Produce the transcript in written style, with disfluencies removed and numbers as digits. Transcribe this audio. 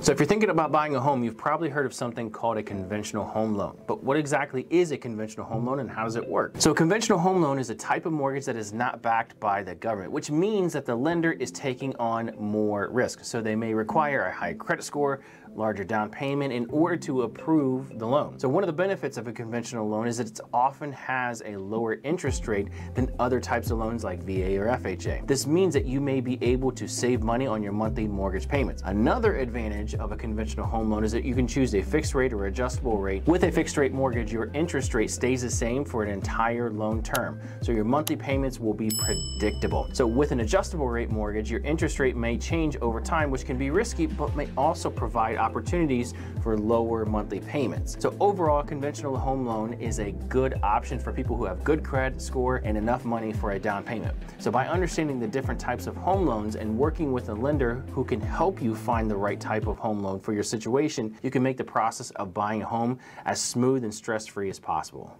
So if you're thinking about buying a home, you've probably heard of something called a conventional home loan. But what exactly is a conventional home loan and how does it work? So a conventional home loan is a type of mortgage that is not backed by the government, which means that the lender is taking on more risk. So they may require a high credit score, larger down payment in order to approve the loan. So one of the benefits of a conventional loan is that it often has a lower interest rate than other types of loans like VA or FHA. This means that you may be able to save money on your monthly mortgage payments. Another advantage of a conventional home loan is that you can choose a fixed rate or adjustable rate. With a fixed rate mortgage, your interest rate stays the same for an entire loan term. So your monthly payments will be predictable. So with an adjustable rate mortgage, your interest rate may change over time, which can be risky, but may also provide opportunities for lower monthly payments. So overall, a conventional home loan is a good option for people who have good credit score and enough money for a down payment. So by understanding the different types of home loans and working with a lender who can help you find the right type of home loan for your situation, you can make the process of buying a home as smooth and stress-free as possible.